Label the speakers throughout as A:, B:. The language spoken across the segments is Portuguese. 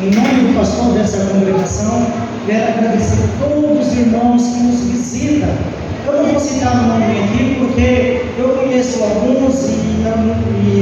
A: em nome do pastor dessa congregação, quero agradecer a todos os irmãos que nos visitam. Eu não vou citar o nome aqui, porque eu conheço alguns e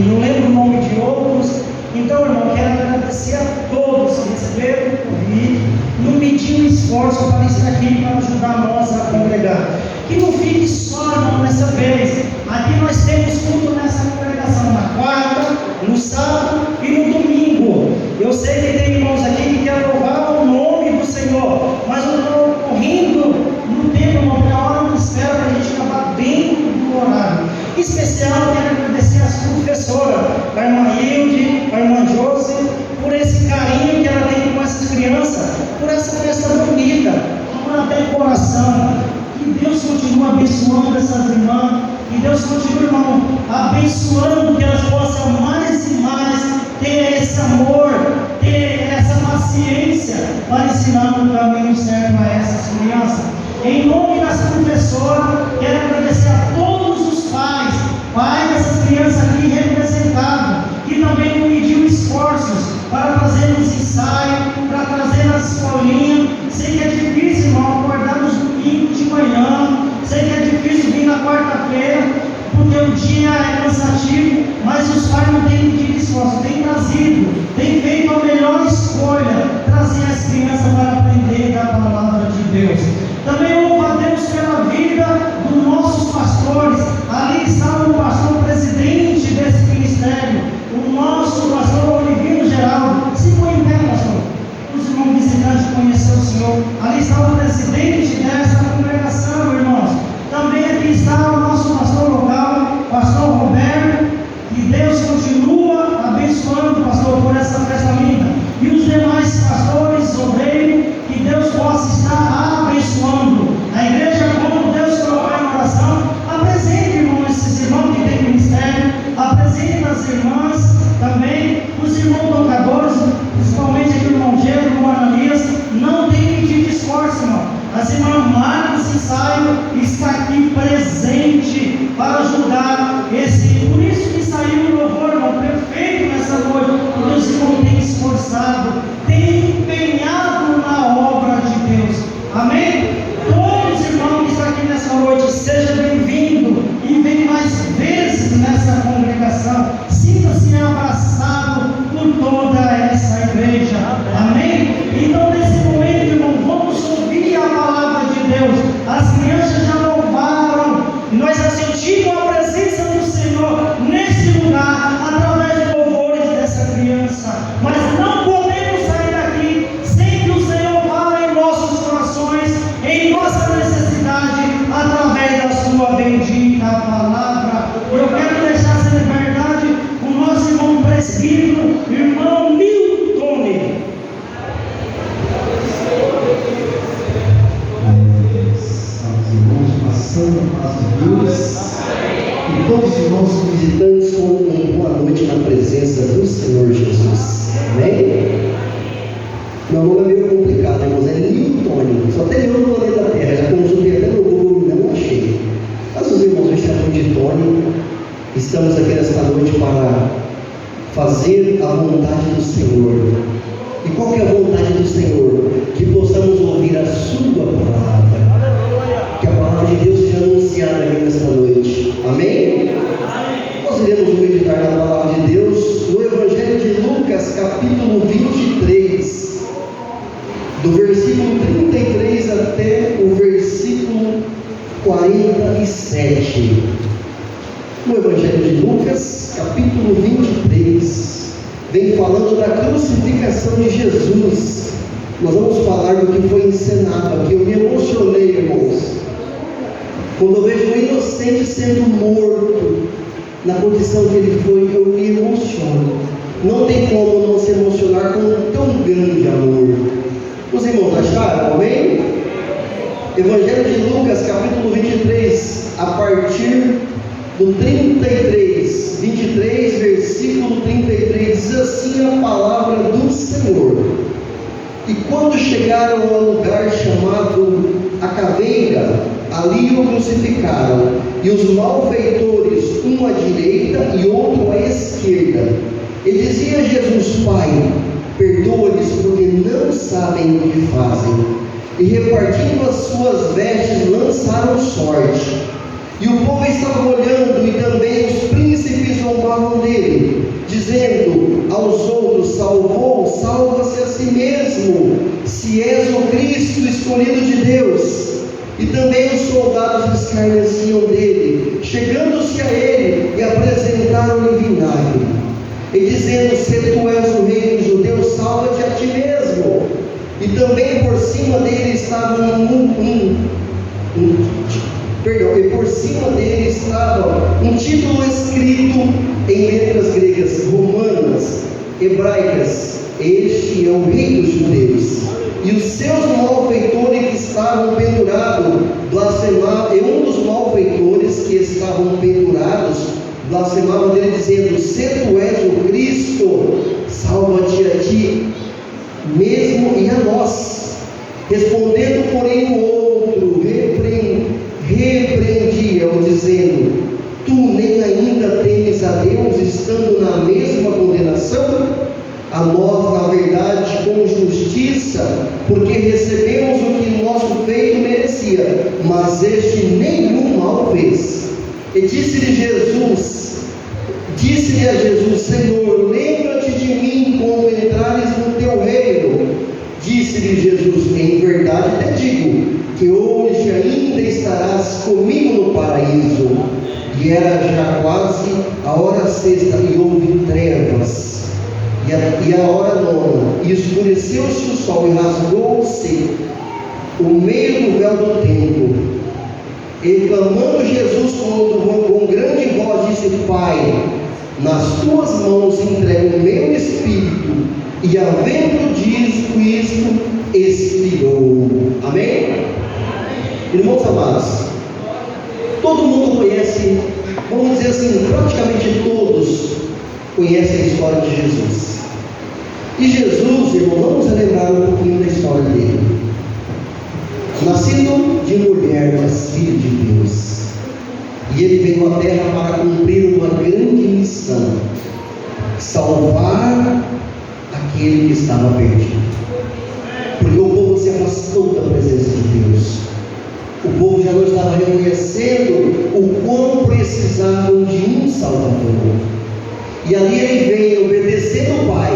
A: não lembro o nome de outros. Então, irmão, quero agradecer a todos que receberam o convite, não mediram esforço para estar aqui, para ajudar nós a congregar. Que não fique só, irmão, nessa vez. Aqui nós temos culto nessa congregação na quarta, no sábado e no domingo. Eu sei que tem irmãos aqui que querem louvar o nome do Senhor, mas eu estou correndo no tempo, irmão, porque a hora não espera para a gente acabar dentro do horário. Em especial, eu quero agradecer às professoras, a irmã Hilde, a irmã Josi, por esse carinho que ela tem com essas crianças, por essa festa bonita, ela tem coração. Que Deus continue abençoando essas irmãs, que Deus continue, irmão, abençoando, que elas possam mais e mais ter esse amor, ter essa paciência para ensinar o caminho certo a essas crianças. Em nome das professoras, quero agradecer a todos os pais dessas crianças aqui representados, que também mediram esforços para trazer nos ensaios, para trazer nas escolinhas. Sei que é difícil, irmão, acordar nos domingos de manhã, sei que é difícil vir na quarta-feira, porque o dia é cansativo, mas os pais não têm medido esforço, têm trazido, têm feito a melhor escolha, trazer as crianças para aprender da palavra de Deus. Também louvo a Deus pela vida dos nossos pastores. Ali está o pastor presidente desse ministério, o nosso pastor Olivino Geraldo. Se põe em pé, pastor. Os irmãos visitantes conhecer o Senhor. Ali está o presidente dessa congregação, irmãos. Também aqui está o nosso pastor local, pastor Roberto. Que Deus continua abençoando, pastor, por essa festa linda. E os demais pastores, obreiros, que Deus possa estar abençoando a igreja, como Deus colocar em oração. Apresente, irmão, esses irmãos que têm ministério, apresente as irmãs também, os irmãos tocadores, principalmente aqui o irmão Gero, o irmão Ananias. Não tem medido esforço, irmão. As irmãs marcam esse ensaio, está aqui presente para ajudar esse. Por isso que saiu o louvor, irmão, perfeito nessa noite, porque os irmãos têm esforçado, têm empenhado na obra de Deus. Amém? Todos os irmãos que estão aqui nessa noite, seja bem-vindo e vem mais vezes nessa congregação. Sinta-se abraçado por toda essa igreja. Amém? Então, nesse momento, irmão, vamos ouvir a palavra de Deus. As crianças já louvaram e nós já sentimos a presença do Senhor nesse lugar, através de louvores dessa criança. Mas não podemos sair daqui sem que o Senhor fale em nossos corações, em nossa necessidade, através da sua bendita palavra. Eu quero deixar essa liberdade com o nosso irmão presbítero, irmão Milton.
B: Passando a paz de Deus e todos os nossos visitantes com uma boa noite na presença do Senhor Jesus. Amém? Meu nome é meio complicado, irmãos, é Newton. Só tem eu no planeta Terra, já consultei até no Google, não achei. Mas os irmãos me chamam de Tony. Estamos aqui nesta noite para fazer a vontade do Senhor. E qual que é a vontade do Senhor? Que possamos ouvir a sua palavra. Que a palavra de Deus seja anunciada aqui nesta noite. Amém? Nós iremos meditar na palavra de Deus no Evangelho de Lucas, capítulo 23, do versículo 33 até o versículo 47. No Evangelho de Lucas, capítulo 23, vem falando da crucificação de Jesus. Nós vamos falar do que foi encenado aqui. Eu me emocionei, irmãos, quando eu vejo um inocente sendo morto na condição que ele foi. Eu me emociono. Não tem como não se emocionar com um tão grande amor. Os irmãos acharam? Amém? Evangelho de Lucas, capítulo 23, a partir do 23, versículo 33, diz assim a palavra do Senhor. E quando chegaram ao lugar chamado a Caveira, ali o crucificaram, e os malfeitores, um à direita e outro à esquerda. E dizia Jesus: Pai, perdoa-lhes, porque não sabem o que fazem. E repartindo as suas vestes, lançaram sorte. E o povo estava olhando, e também os príncipes zombavam dele, dizendo aos outros: salva-se a si mesmo, se és o Cristo escolhido de Deus. E também os soldados escarneciam dele, chegando-se a ele e apresentaram-lhe vinagre, e dizendo: se tu és o rei dos judeus, salva-te a ti mesmo. E também por cima dele estava um título escrito em letras gregas, romanas, hebraicas: este é o rei dos judeus. E os seus malfeitores que estavam pendurados blasfemavam, e um dos malfeitores que estavam pendurados blasfemava dele, dizendo: se tu és o Cristo, salva-te a ti mesmo e a nós. Respondendo, porém, o outro repreendia-o, dizendo: tu nem ainda temes a Deus, estando na mesma condenação? A nós, na verdade, com justiça, porque recebemos o que nosso feito merecia, mas este nenhum mal fez. E disse-lhe a Jesus: Senhor, lembra-te de mim quando entrares no teu reino. Disse-lhe Jesus: em verdade te digo, que hoje ainda estarás comigo no paraíso. E era já quase a hora sexta, e houve trevas. E a hora nona, e escureceu-se o sol, e rasgou-se o meio do véu do templo. E clamando Jesus com grande voz, disse: Pai, nas tuas mãos entrego o meu espírito. E havendo dito isto, expirou. Amém? Irmãos amados, todo mundo conhece, vamos dizer assim, praticamente todos conhecem a história de Jesus. E Jesus, irmão, vamos lembrar um pouquinho da história dele. Nascido de mulher, mas filho de Deus. E ele veio à terra para cumprir uma grande missão: salvar aquele que estava perdido. Porque o povo se afastou da presença de Deus. O povo já não estava reconhecendo o quão precisavam de um Salvador. E ali ele veio obedecendo o Pai,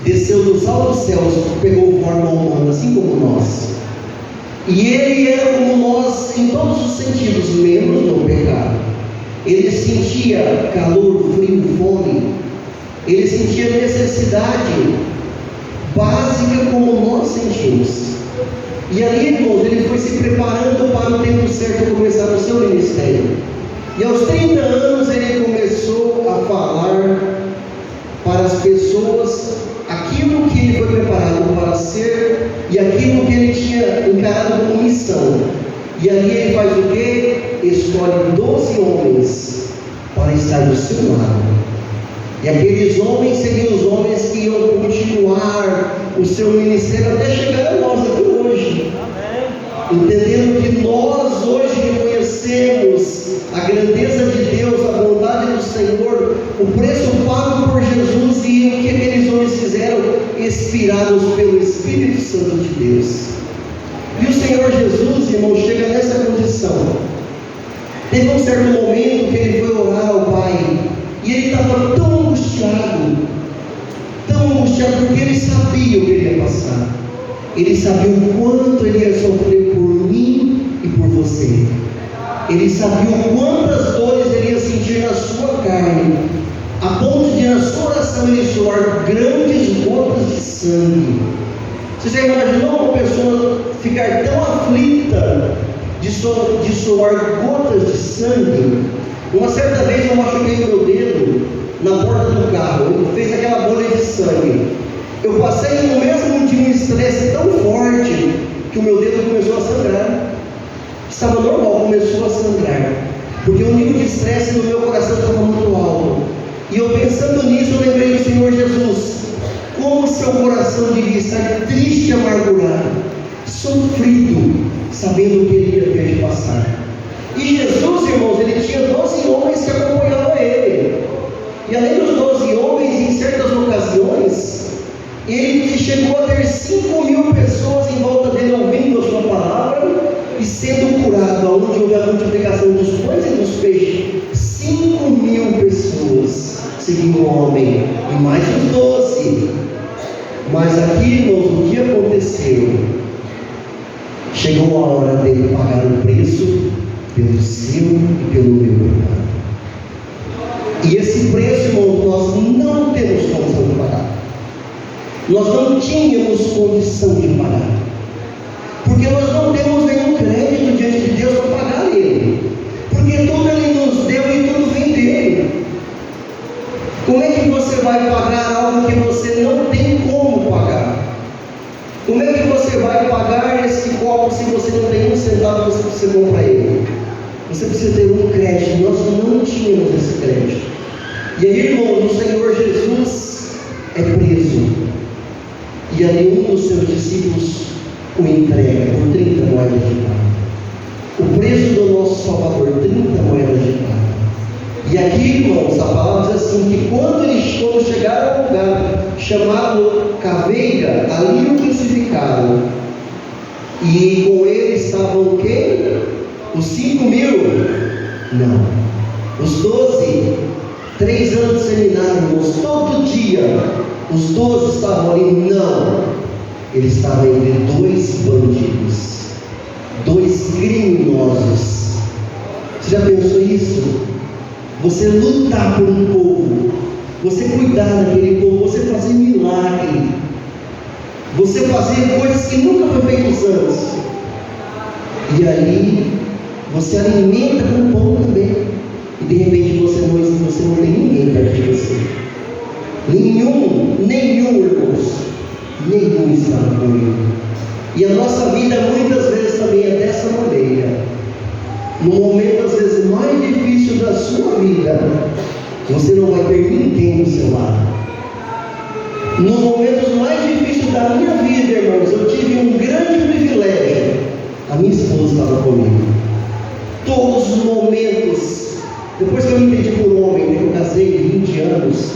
B: desceu dos altos céus, pegou forma humana, assim como nós. E ele era como nós em todos os sentidos, menos no pecado. Ele sentia calor, frio, fome. Ele sentia necessidade básica como nós sentimos. E ali, irmãos, ele foi se preparando para o tempo certo de começar o seu ministério. E aos 30 anos ele começou a falar para as pessoas aquilo que ele foi preparado para ser e aquilo que ele tinha encarado como missão. E ali ele faz o quê? Escolhe 12 homens para estar do seu lado. E aqueles homens seriam os homens que iam continuar o seu ministério até chegar a nós aqui hoje. Entendendo que nós hoje reconhecemos a grandeza de Deus, a bondade do Senhor, o preço pago por Jesus e o que aqueles homens fizeram, inspirados pelo Espírito Santo de Deus. E o Senhor Jesus, irmão, chega nessa condição. Teve um certo momento que ele foi orar ao Pai, e ele estava tão angustiado, porque ele sabia o que ele ia passar. Ele sabia o quanto ele ia sofrer por mim e por você. Ele sabia o quantas dores ele ia sentir na sua carne, a ponto de na sua oração ele suar grandes gotas de sangue. Você já imaginou uma pessoa ficar tão aflita de suar gotas de sangue? Uma certa vez eu machuquei meu dedo na porta do carro, ele fez aquela bolha de sangue. Eu passei no mesmo dia um estresse tão forte que o meu dedo começou a sangrar. Estava normal, começou a sangrar, porque o nível de estresse no meu coração estava muito alto. E eu pensando nisso, eu lembrei do Senhor Jesus. Como seu coração devia estar triste e amargurado, sofrido, sabendo o que ele ia ter de passar. E Jesus, irmãos, ele tinha 12 homens que acompanhavam ele. E além dos 12 homens, em certas ocasiões, Ele chegou a ter 5.000 pessoas em volta dele ouvindo a sua palavra e sendo curado, aonde houve a multiplicação dos pães e dos peixes. 5.000 pessoas seguindo o homem, e mais os 12. Mas aqui, irmãos, o que aconteceu? Chegou a hora dele pagar o preço pelo seu e pelo meu pecado. E esse preço, irmãos, nós não temos condição de pagar. Nós não tínhamos condição de pagar, porque nós não temos nenhum crédito diante de Deus para pagar Ele, porque tudo Ele nos deu e tudo vem dele. Como é que você vai pagar algo que você não tem como pagar? Como é que você vai pagar esse copo se você não tem um centavo que você precisa comprar ele? Você precisa ter um crédito. Nós não tínhamos esse crédito. E aí, irmãos, o Senhor Jesus é preso, e ali um dos seus discípulos o entrega por 30 moedas de prata. O preço do nosso Salvador, 30 moedas de prata. E aqui, irmãos, a palavra diz assim, que quando chegaram ao lugar chamado Caveira, ali o crucificaram, e com ele estavam quem? Os 5.000? Não, os 12. 3 anos de seminário, irmãos, todo dia os 12 estavam ali. Não, ele estava entre 2 bandidos, 2 criminosos. Você já pensou isso? Você lutar por um povo, você cuidar daquele povo, você fazer milagre, você fazer coisas que nunca foi feitas antes, e aí você alimenta com pão também, e de repente você não tem ninguém perto de você. Nenhum, irmãos, nenhum está comigo. E a nossa vida muitas vezes também é dessa maneira. No momento às vezes mais difícil da sua vida, você não vai ter ninguém do seu lado. Nos momentos mais difíceis da minha vida, irmãos, eu tive um grande privilégio. A minha esposa estava comigo. Todos os momentos, depois que eu me entendi por homem, que eu casei 20 anos,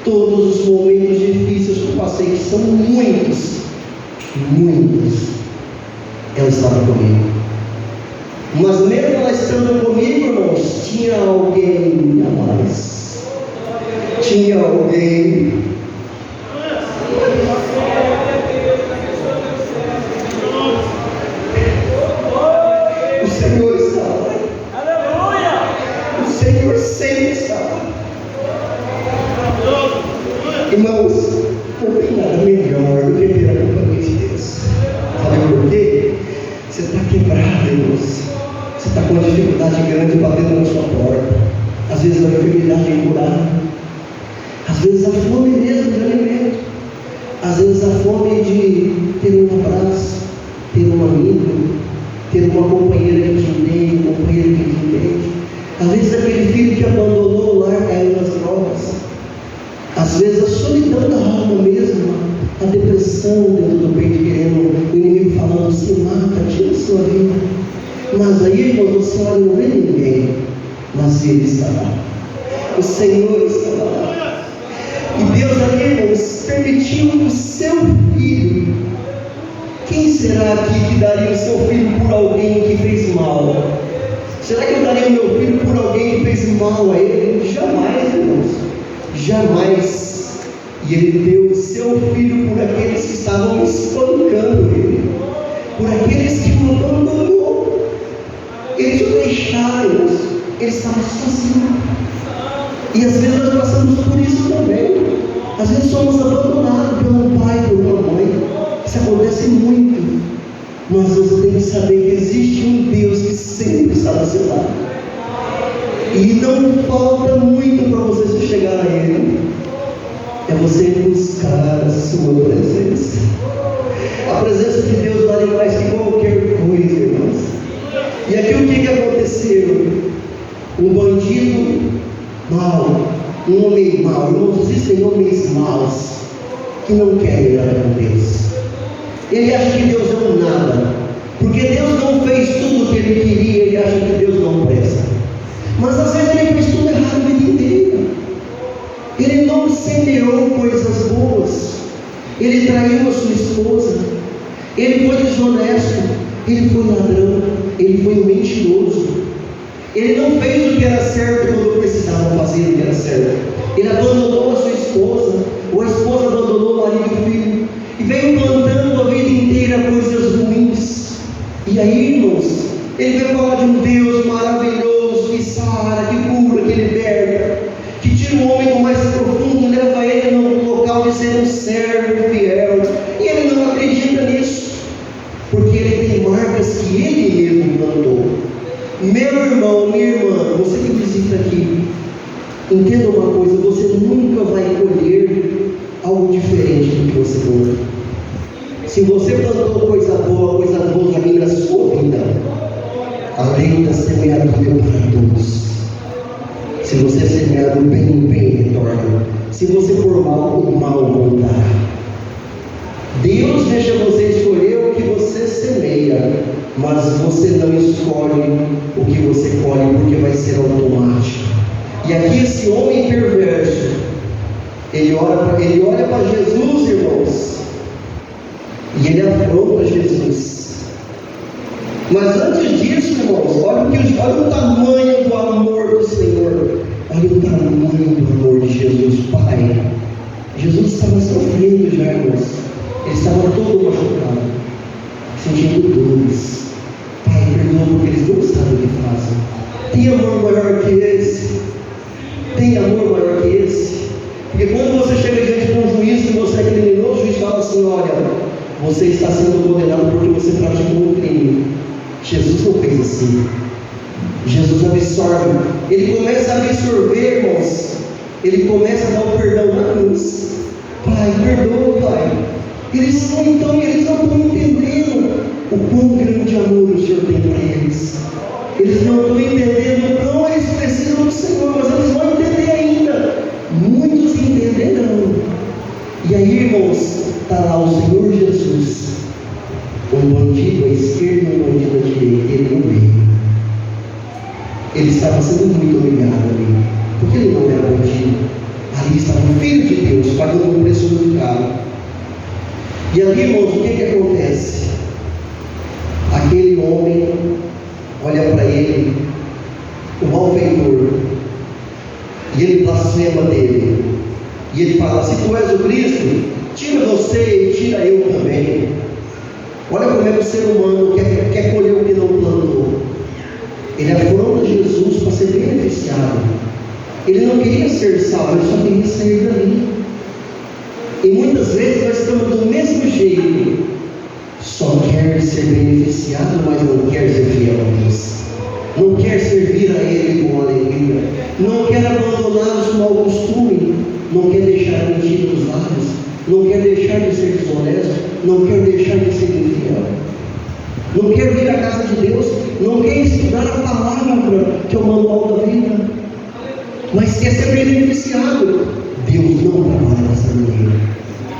B: todos os momentos difíceis que eu passei, que são muitos, ela estava comigo. Mas mesmo ela estando comigo, irmãos, tinha alguém a mais. Tinha alguém. O Senhor estava. Aleluia! O Senhor sempre estava. Irmãos, não tem nada melhor do que ter a companhia de Deus. Sabe por quê? Você está quebrado, irmãos. Você está com uma dificuldade grande batendo na sua porta. Às vezes a enfermidade é incurada. Às vezes a fome mesmo de alimento. Às vezes a fome de ter um abraço, ter um amigo, ter uma companheira que te entende, um companheiro que te entende. Às vezes aquele filho que abandonou o lar caiu nas drogas. Às vezes a solidão da alma mesmo, a depressão dentro do peito, querendo o inimigo falando, se mata, tira a sua vida. Mas aí, irmão, você olha, não vê ninguém, mas Ele está lá. O Senhor está lá. E Deus ali, irmãos, permitiu o seu filho. Quem será aqui que daria o seu filho por alguém que fez mal? Será que eu daria o meu filho por alguém que fez mal a ele? Jamais, irmãos. Jamais. E Ele deu o seu filho por aqueles que estavam espancando Ele, por aqueles que o abandonou. Eles o deixaram, Ele estava sozinho. E às vezes nós passamos por isso também. Às vezes somos abandonados pelo pai, por uma mãe. Isso acontece muito. Mas você tem que saber que existe um Deus que sempre está do seu lado. E não falta muito para você chegar a Ele. É você buscar a sua presença. A presença de Deus vale mais que qualquer coisa, irmãos. E aqui o que aconteceu? Um bandido mau, um homem mau. Irmãos, existem homens maus que não querem nada com Deus. Ele acha que Deus é um nada, porque Deus não fez tudo o que ele queria. Ele acha que Deus não presta. Mas às vezes ele fez tudo errado a vida inteira. Ele não semeou coisas boas. Ele sua esposa, ele foi desonesto, ele foi ladrão, ele foi um mentiroso, ele não fez o que era certo quando precisava fazer o que era certo, ele abandonou a sua esposa, ou a esposa abandonou o marido e o filho, e veio plantando a vida inteira coisas ruins. E aí, irmãos, ele veio falar de um Deus maravilhoso, que sara, que cura, que liberta, que tira o homem do mais profundo, leva ele no local de ser um servo fiel, e ele não acredita nisso, porque ele tem marcas que ele mesmo plantou. Meu irmão, minha irmã, você que visita aqui, entenda uma coisa: você nunca vai colher algo diferente do que você plantou. Se você plantou coisa boa aqui na sua vida, a lei da semeadura é para todos. Se você semear o bem retorna. Se você for mal, o mal voltará. Deus deixa você escolher o que você semeia, mas você não escolhe o que você colhe, porque vai ser automático. E aqui esse homem perverso, ele olha para Jesus, irmãos, e ele afronta Jesus. Mas antes disso, irmãos, olha o tamanho do amor do Senhor, olha o tamanho do amor de Jesus. Pai, Jesus estava sofrendo já, irmãos, ele estava todo machucado, sentindo dores. Pai, perdoa, porque eles não sabem o que fazem. Tem amor maior que esse? Tem amor maior que esse? Porque quando você chega diante de um juiz que você é criminoso, o juiz fala assim: olha, você está sendo condenado porque você praticou um crime. Jesus não fez assim. Jesus absorve. Ele começa a absorver, irmãos. Ele começa a dar o perdão na cruz. Pai, perdoa, Pai. Eles não estão entendendo o quão grande amor o Senhor tem para eles. Eles não estão entendendo o quão eles precisam do Senhor, mas eles vão entender ainda. Muitos entenderão. E aí, irmãos, está lá o Senhor Jesus, um bandido à esquerda e um bandido à direita, ele no meio. Ele estava sendo muito humilhado ali, porque ele não era bandido. Ali estava o Filho de Deus, pagando um preço muito caro. E ali, irmãos, o que acontece? Aquele homem olha para ele, o malfeitor, e ele blasfema dele, e ele fala: se tu és o Cristo, tira você e tira eu também. Olha como é que o ser humano quer colher o que não plantou. Ele afronta Jesus para ser beneficiado. Ele não queria ser salvo, ele só queria sair dali. E muitas vezes nós estamos do mesmo jeito, só quer ser beneficiado, mas não quer ser fiel a Deus, não quer servir a Ele com alegria, não quer abandonar os mau costumes, não quer deixar a mentira dos lábios, não quer deixar de ser desonesto, não quer deixar de ser infiel, não quer vir à casa de Deus, não quer estudar a palavra que é o manual da vida, mas quer ser beneficiado. Deus não trabalha dessa maneira.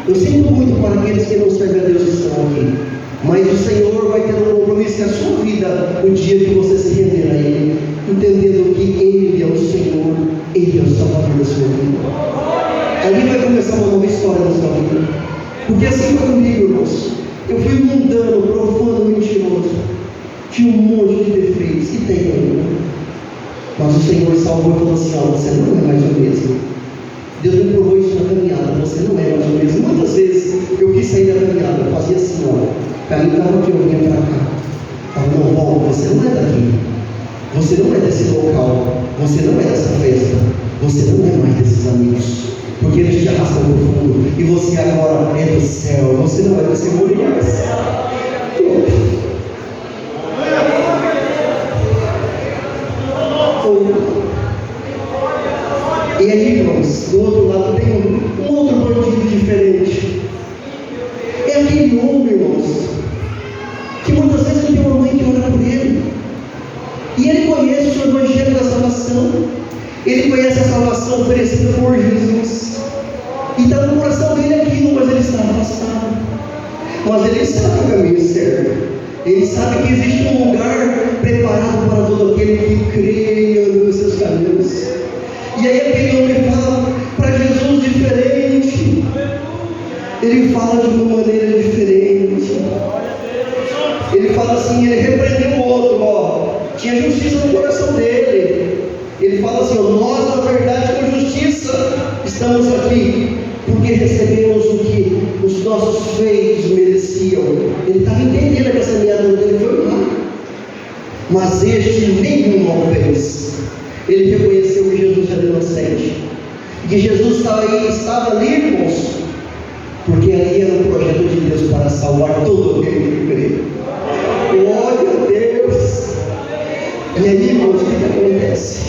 B: Eu sinto muito para aqueles que não servem a Deus que estão aqui, mas o Senhor vai ter um compromisso com a sua vida o dia que você se render a Ele, entendendo que Ele é o Senhor, Ele é o Salvador da sua vida. Ali vai começar uma nova história na sua vida, porque assim foi comigo, irmãos. Eu fui mundano, profano, mentiroso, tinha um monte de defeitos, e tem ainda, mas o Senhor salvou e falou assim: ó, você não é mais o mesmo. Deus me provou isso na caminhada, você não é mais o mesmo. Muitas vezes eu quis sair da caminhada, eu fazia assim, ó, o caminho estava aqui, eu vinha para cá, falava: não, volta, você não é daqui, você não é desse local, você não é dessa festa, você não é mais desses amigos, porque eles te arrastam no fundo, e você agora é do céu, você não é do céu, é do céu. E aí, irmãos, do outro lado tem um outro bandido diferente. É aquele homem, irmãos, que muitas vezes ele tem uma mãe que ora por ele, e ele conhece o evangelho da salvação, ele conhece a salvação oferecida por Jesus, e está no coração dele aquilo, mas ele está afastado. Mas ele sabe o caminho certo, ele sabe que existe um lugar preparado para todo aquele que crê e anda nos seus caminhos. E aí aquele homem fala para Jesus diferente. Ele fala de uma maneira nossos feitos mereciam. Ele estava entendendo que essa semeadura dele foi má. Mas este nenhum mal fez. Ele reconheceu que Jesus era inocente. Que Jesus estava ali, irmãos, porque ali era um projeto de Deus para salvar todo aquele que crê. Glória a Deus. E aí, irmãos, o que acontece?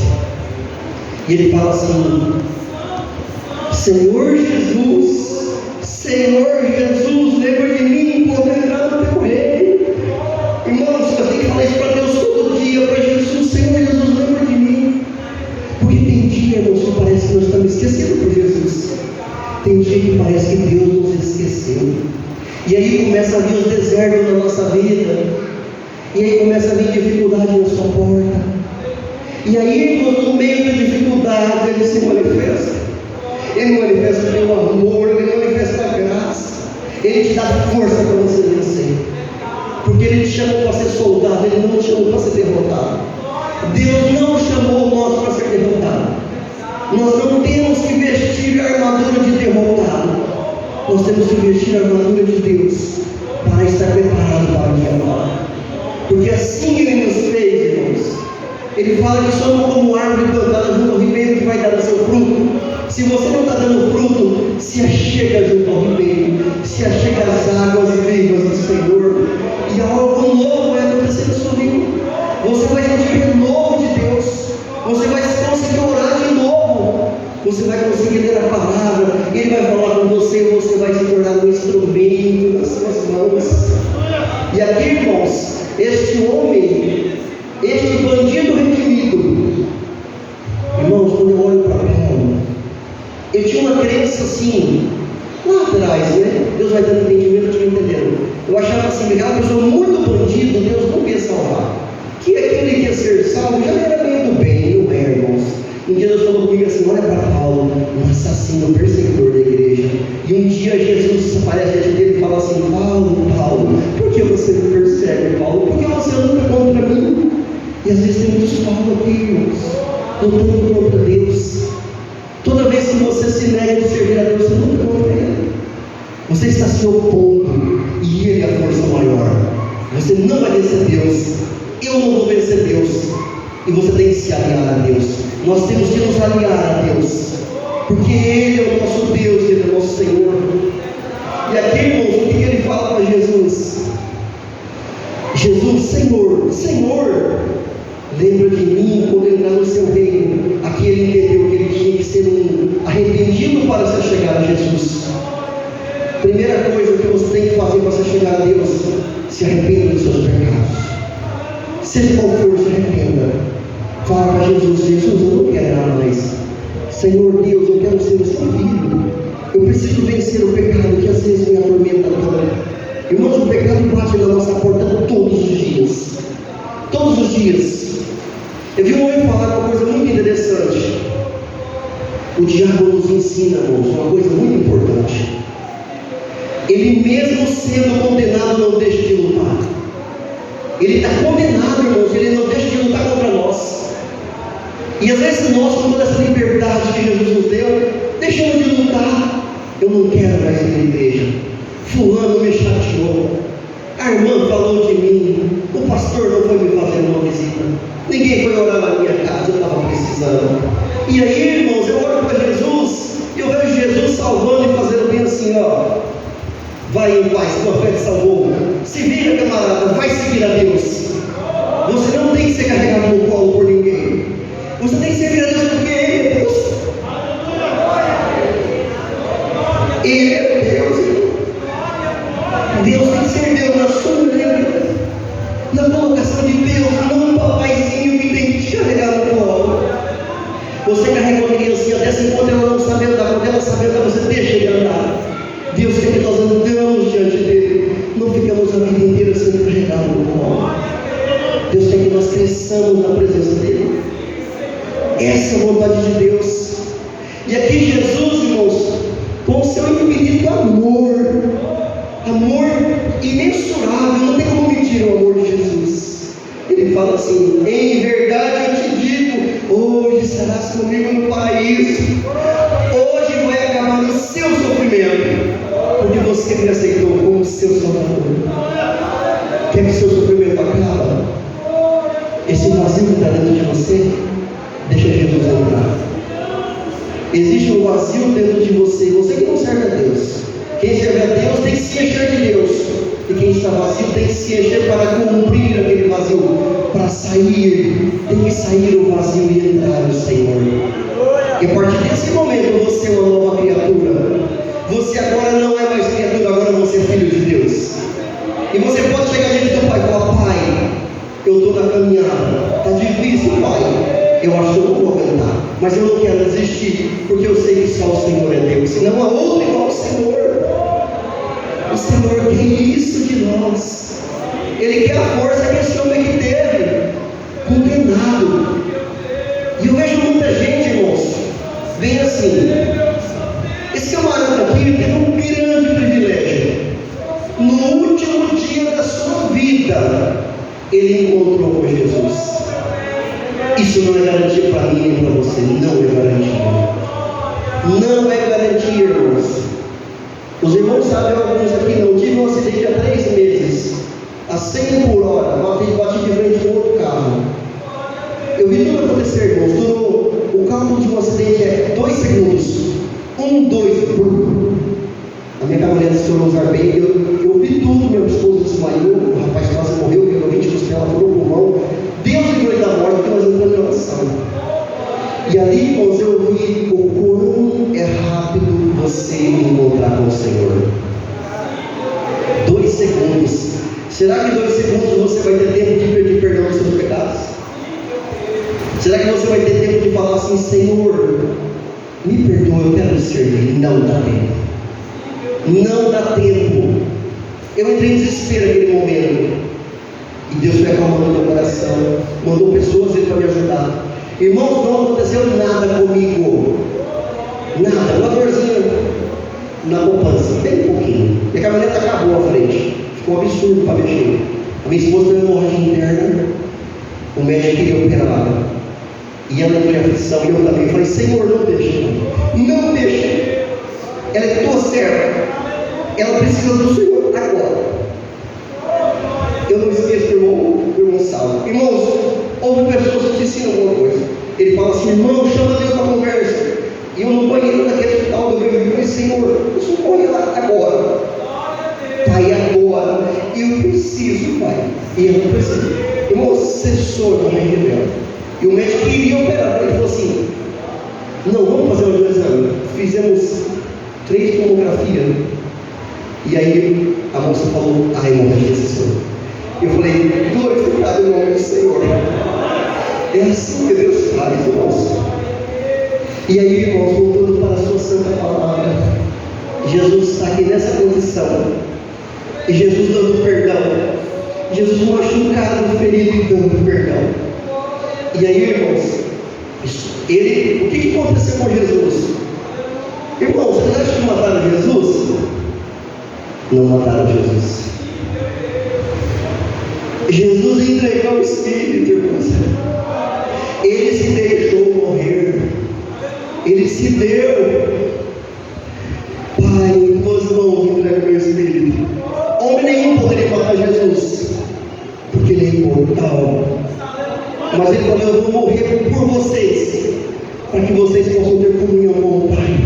B: E ele fala assim: Senhor Jesus, lembra de mim quando eu entrar no teu reino. Irmãos, nós temos que falar isso para Deus todo dia, para Jesus: Senhor Jesus, lembra de mim. Porque tem dia, irmãos, que parece que nós estamos esquecendo por Jesus. Tem dia que parece que Deus nos esqueceu. E aí começa a vir os desertos na nossa vida. E aí começa a vir dificuldade na sua porta. E aí, irmãos, no meio da dificuldade, Ele se manifesta. Ele manifesta pelo amor, Ele manifesta a graça. Ele te dá força para você vencer. Porque Ele te chamou para ser soldado, Ele não te chamou para ser derrotado. Deus não chamou nós para ser derrotado. Nós não temos que vestir a armadura de derrotado. Nós temos que vestir a armadura de Deus para estar preparado para o dia mal. Porque assim Ele nos fez, irmãos. Ele fala que somos como árvore plantada junto ao ribeiro que vai dar o seu fruto. Se você não está dando fruto, se achega junto ao ribeiro, se achega às águas vivas do Senhor, e algo novo vai acontecer na sua vida. Você vai sentir o renovo de Deus, você vai conseguir orar de novo, você vai conseguir ler a palavra, Ele vai falar com você e você vai se tornar um instrumento nas suas mãos. E aqui, irmãos, este homem, este bandido redimido, irmãos, quando eu olho para Paulo, ele tinha uma crença assim, lá atrás, né? Deus vai dando entendimento, eu estou entendendo. Eu achava assim, aquela pessoa muito bandido, Deus não ia salvar. Que aquele que ia ser salvo já era meio do bem, não é, irmãos? Um dia Deus falou comigo assim: olha para Paulo, um assassino, um perseguidor da igreja. E um dia Jesus aparece diante dele e fala assim: Paulo, por que você me persegue, Paulo? Por que você luta contra mim? E às vezes tem muitos Paulo aqui, irmãos, lutando contra Deus. Toda vez que você se nega de servir a Deus, você luta contra Ele. Você está se opondo e Ele é a força maior. Você não vai vencer Deus. Eu não vou vencer Deus. E você tem que se aliar a Deus. Nós temos que nos aliar a Deus, porque Ele é o nosso Deus, Ele é o nosso Senhor. E aqui, irmãos, o que Ele fala para Jesus? Jesus, Senhor, lembra de mim quando entrar no seu reino. Aqui ele entendeu que ele tinha que ser um arrependido para se chegar a Jesus. Primeira coisa que você tem que fazer para se chegar a Deus: se arrependa dos seus pecados. Seja qual for, se arrependa. Fala para Jesus: eu não quero nada mais. Senhor Deus, eu quero ser o seu filho. Eu preciso vencer o pecado que às vezes me atormenta tanto. Irmãos, o pecado bate na nossa porta todos os dias. Todos os dias. Eu vi um homem falar uma coisa muito interessante. O diabo nos ensina, irmãos, uma coisa muito importante. Ele mesmo sendo condenado não deixa de lutar. Ele está condenado, irmãos, ele não deixa de lutar contra nós. E às vezes nós, com toda essa liberdade que Jesus nos deu, deixamos de lutar. Eu não quero mais ir à igreja. Fulano me chateou. A irmã falou de mim. O pastor não foi me fazer uma visita. Ninguém foi orar na minha casa, eu estava precisando. E aí, irmãos, eu olho para Jesus e eu vejo Jesus salvando e fazendo bem assim, ó. Vai em paz, tua fé te salvou. Se vira, camarada, vai seguir a Deus. Você não tem que ser carregado no colo por ninguém. Você tem que servir a Deus porque Ele é Deus. Ele é Deus. Deus tem que ser Deus na sua vida, na colocação de Deus, não um papaizinho que tem que te carregar no colo. Você carrega uma criancinha dessa enquanto ela não sabe andar, quando ela sabe andar, você deixa ele andar. Deus quer que nós andamos diante dele, não ficamos a vida inteira sendo carregados no colo. Deus quer que nós cresçamos na presença dele. Essa é a vontade de Deus. E aqui Jesus, irmãos, com o seu infinito amor imensurável, não tem como medir o amor de Jesus. Ele fala assim: em verdade eu te digo, hoje estarás comigo no paraíso. Hoje vai acabar o seu sofrimento, porque você me aceitou como seu Salvador. Quer que seu sofrimento acabe? Esse vazio que está dentro de você, deixa Jesus entrar. Existe um vazio dentro de você. Você que não serve a Deus. Quem serve a Deus tem que se encher de Deus. E quem está vazio tem que se encher para cumprir aquele vazio, para sair. Tem que sair o vazio e entrar no Senhor. E a partir desse momento você é uma nova criatura. Você agora não é mais criatura, agora você é filho de Deus. E você pode chegar diante do Pai e falar: Pai, eu estou na caminhada, está difícil, Pai, eu acho que eu não vou aguentar, mas eu não quero desistir, porque eu sei que só o Senhor é Deus, e não há outro igual ao Senhor. O Senhor quer isso de nós. Ele quer a força que esse homem que teve, condenado. E eu vejo muita gente, irmãos, vem assim: esse camarada aqui teve um grande privilégio. No último dia da sua vida, ele encontrou com Jesus. Isso não é garantia para mim nem para você. Não é garantia. Não é garantia, irmãos. Os irmãos sabem, alguns aqui não. Tive um acidente há 3 meses, a 100 por hora, bati de frente com outro carro. Eu vi tudo acontecer, irmãos. O cálculo de um acidente é 2 segundos. 1, 2, a minha caminhonete estourou os arbeiros. Eu vi tudo. Meu esposo desmaiou, o rapaz quase morreu, pegou 20 costelas, furou o pulmão. Deus livrou da morte, porque nós entramos em oração. E ali, irmãos, eu vi o quão é rápido você encontrar com o Senhor. 2 segundos. Será que 2 segundos você vai ter tempo de pedir perdão dos seus pecados? Será que você vai ter tempo de falar assim: Senhor, me perdoa, eu quero te servir? Não dá tempo. Não dá tempo. Eu entrei em desespero naquele momento. E Deus foi acalmando meu coração. Mandou pessoas para me ajudar. Irmãos, não aconteceu nada comigo. Nada. Uma dorzinha na poupança, bem pouquinho. E a caminhonete acabou à frente. Ficou um absurdo para mexer. A minha esposa teve hemorragia interna. O médico queria operar. E ela entrou em aflição. E eu também falei: Senhor, não deixa. Não deixa. Ela é tua serva. Ela precisa do Senhor agora. Eu não esqueço do irmão Salvo. Irmãos, houve pessoas que te ensinam alguma coisa. Ele fala assim: irmão, chama Deus para conversa. E eu no banheiro daquele hospital do meu falei: Senhor, eu socorro lá agora. Pai, agora. Eu preciso, Pai. E eu não preciso. Irmão, cessou a mãe dela. E o médico queria operar. Ele falou assim: não, vamos fazer um exame. Fizemos 3 tomografias. E aí a moça falou: ai, hemorragia cessou. Eu falei: glorificado o nome do Senhor. É assim que Deus faz, irmãos. E aí, irmãos, voltando para a sua santa palavra, Jesus está aqui nessa condição. E Jesus dando perdão. Jesus machucado, ferido e dando perdão. E aí, irmãos, o que aconteceu com Jesus? Irmãos, vocês acham que mataram Jesus? Não mataram Jesus. Jesus entregou o Espírito, irmãos. Ele se deixou morrer. Ele se deu. Pai, em tuas mãos entregou o Espírito. Homem nenhum poderia matar Jesus, porque ele é imortal. Mas ele falou: eu vou morrer por vocês, para que vocês possam ter comunhão com o Pai,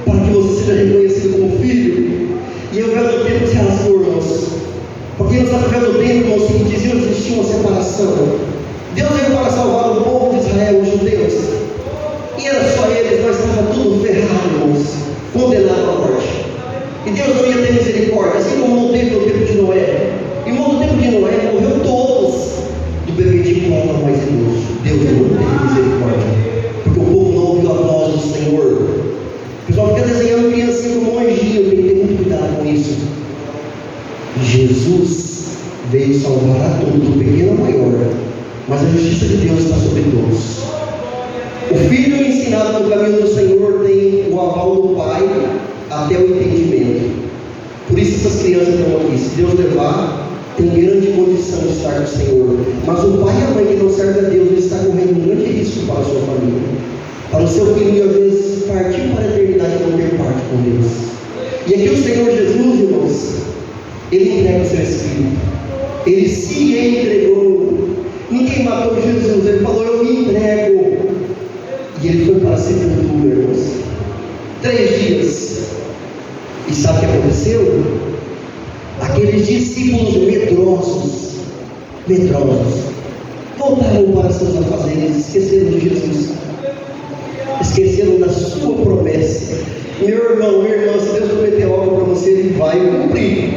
B: para que você seja reconhecido como filho. E eu vejo o tempo se rasgou, irmãos. Porque nós estamos vendo o tempo, irmãos, que dizia que existia uma separação. Deus veio para salvar o povo de Israel, os judeus. E era só eles, mas estava tudo ferrado, irmãos, condenado à morte. E Deus não ia ter misericórdia, assim como não teve no tempo de Noé. Irmão, no tempo de Noé morreu todos, do bebê de colo ao mais idoso. Deus não teve misericórdia, porque o povo não ouviu a voz do Senhor. O pessoal fica desenhando criancinha como um anjinho, tem que ter muito cuidado com isso. Jesus veio salvar a todos, do pequeno ao maior, mas a justiça de Deus está sobre todos. O filho ensinado no caminho do Senhor tem o aval do Pai até o entendimento. Por isso essas crianças estão aqui. Se Deus levar, tem grande condição de estar com o Senhor. Mas o pai e a mãe que não servem a Deus, ele está correndo um grande risco para a sua família. Para o seu filho, às vezes, partir para a eternidade e não ter parte com Deus. E aqui o Senhor Jesus, irmãos, Ele entrega o seu Espírito. Ele se entregou. Ninguém matou Jesus. Ele falou: eu me entrego. E Ele foi para a sepultura, irmãos. 3 dias. E sabe o que aconteceu? Aqueles discípulos medrosos voltaram para seus afazeres, esqueceram de Jesus, esqueceram da sua promessa. Meu irmão, minha irmã, se Deus prometeu algo para você, Ele vai cumprir.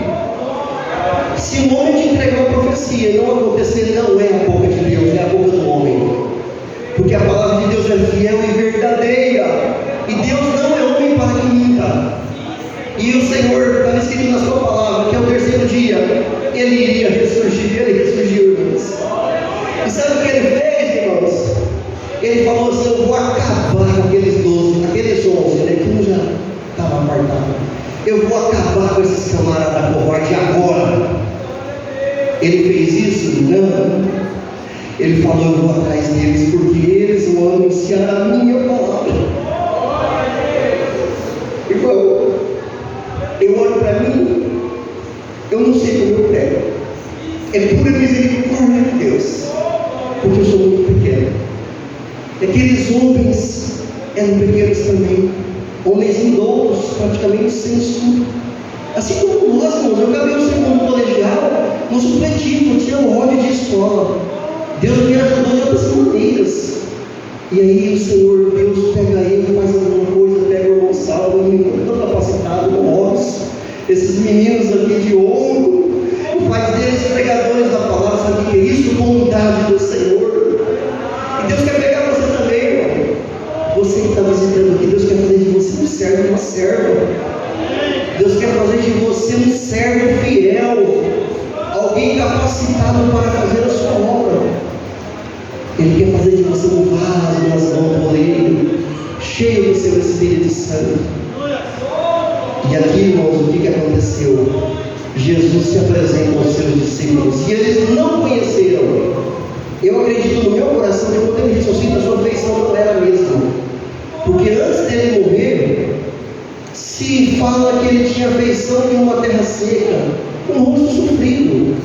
B: Se o homem te entregou a profecia e não acontecer, não é a boca de Deus, é a boca do homem, porque a palavra de Deus é fiel e verdadeira, e Deus não é homem para que minta. E o Senhor estava escrito na sua palavra que ao 3º dia Ele iria ressurgir. Ele ressurgiu, irmãos. E sabe o que Ele fez, irmãos? Ele falou assim: eu vou acabar com aqueles 12, aqueles 11, né, que um já estava apartado. Eu vou acabar com esses camaradas covardes agora. Ele fez isso? Não. Ele falou: eu vou atrás deles, porque eles vão anunciar a minha palavra. Irmão, eu olho para mim, eu não sei como eu prego. É pura misericórdia de Deus, porque eu sou muito pequeno. Aqueles homens eram pequenos também, homens indoutos, praticamente sem estudo. Assim como nós, irmãos, eu acabei o 2º colegial no supletivo, tinha um hobby de escola. Deus me ajudou de outras maneiras. E aí o Senhor Deus pega ele, faz alguma coisa, pega o irmão Saulo, um menino todo capacitado, com olhos, esses meninos aqui de ouro, faz deles pregadores da palavra. Sabe o que é isso? Bondade do Senhor. E Deus quer pegar você também, irmão. Você que está visitando aqui, Deus quer fazer de você um servo e uma serva. Deus quer fazer de você um servo fiel, alguém capacitado para fazer a sua obra. Ele quer fazer de você um vaso nas mãos do oleiro, cheio do seu Espírito Santo. E aqui, irmãos, o que aconteceu? Jesus se apresenta aos seus discípulos e eles não conheceram. Eu acredito no meu coração que quando ele disse assim, a sua feição não era a mesma, porque antes dele morrer, se fala que ele tinha feição de uma terra seca, um rosto sofrido.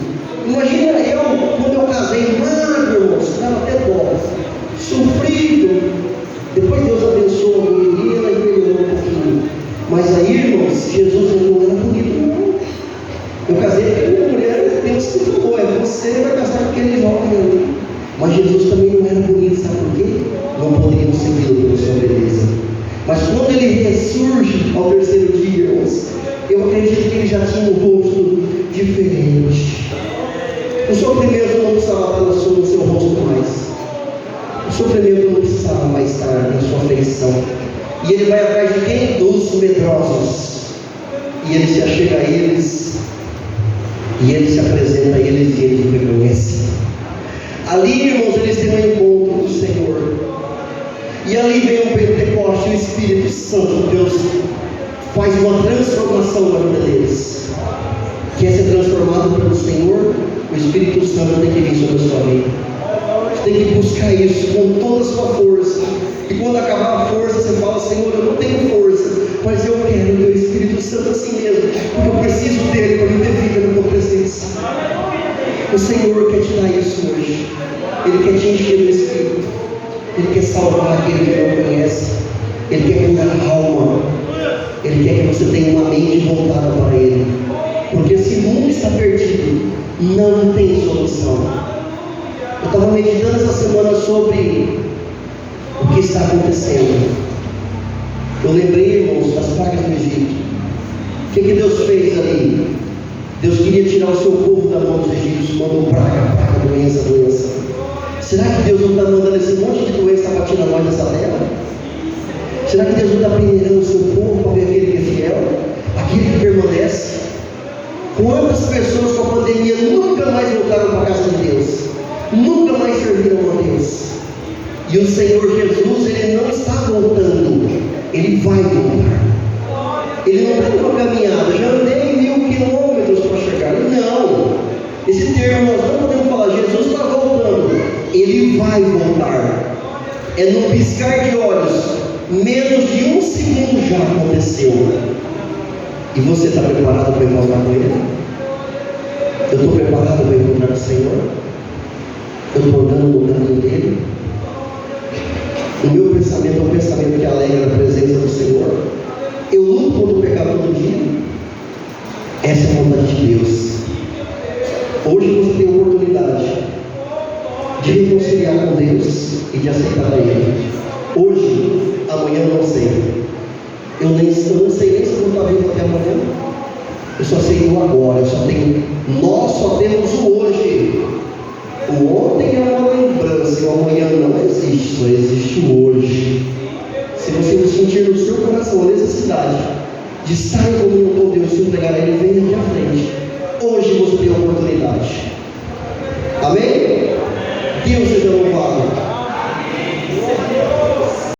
B: Imagina eu, quando eu casei, magro, irmãos, estava até dó, sofrido. Depois Deus abençoou a minha menina e melhorou um pouquinho. Mas aí, irmãos, Jesus não era bonito, não. Eu casei com uma mulher, Deus que falou: é você vai casar com aquele jovem ali. Mas Jesus também não era bonito, sabe por quê? Não poderíamos segui-lo pela sua beleza. Mas quando ele ressurge ao 3º dia, irmãos, eu acredito que ele já tinha um rosto diferente. O sofrimento não precisava estar no seu rosto mais. O sofrimento não precisava mais estar na sua feição. E ele vai atrás de quem? Dos medrosos. E ele se achega a eles. E ele se apresenta a eles e eles o reconhecem. Ali, irmãos, eles têm um encontro com o Senhor. E ali vem o Pentecoste, o Espírito Santo. Deus faz uma transformação na vida deles. Quer ser transformado pelo Senhor? O Espírito Santo tem que vir sobre a sua vida. Você tem que buscar isso com toda a sua força. E quando acabar a força, você fala: Senhor, eu não tenho força, mas eu quero o teu Espírito Santo assim mesmo, porque eu preciso dele para me ter vida na tua presença. O Senhor quer te dar isso hoje. Ele quer te encher do Espírito. Ele quer salvar aquele que não conhece. Ele quer curar a alma. Ele quer que você tenha uma mente voltada para Ele. Porque esse mundo está perdido, não tem solução. Eu estava meditando essa semana sobre o que está acontecendo. Eu lembrei, irmãos, das pragas do Egito. O que Deus fez ali? Deus queria tirar o seu povo da mão dos egípcios, mandou praga, doença. Será que Deus não está mandando esse monte de doença batendo a nós dessa terra? Será que Deus não está peneirando o seu povo para ver aquele que é fiel? Aquele que permanece? Quantas pessoas com a pandemia nunca mais voltaram para a casa de Deus? Nunca mais serviram a Deus? E o Senhor Jesus, Ele não está voltando, Ele vai voltar. Ele não está numa caminhada, já andei 1000 quilômetros para chegar. Não, esse termo nós não podemos falar, Jesus está voltando, Ele vai voltar. É no piscar de olhos, menos de 1 segundo já aconteceu. E você está preparado para encontrar com Ele? Eu estou preparado para encontrar com o Senhor? Eu estou andando no caminho dele? O meu pensamento é um pensamento que alegra a presença do Senhor. Eu luto contra o pecado todo dia. Essa é a vontade de Deus. Hoje você tem a oportunidade de reconciliar com Deus e de aceitar a Ele. Hoje, amanhã eu não sei. Eu não sei nem se eu vou estar vivo até amanhã. Eu só sei o agora. Nós só temos o hoje. O ontem é uma lembrança e o amanhã não existe. Só existe o hoje. Se você sentir no seu coração a necessidade de estar em comunhão com Deus, se entregar a Ele, venha aqui à frente. Hoje você tem a oportunidade. Amém? Deus seja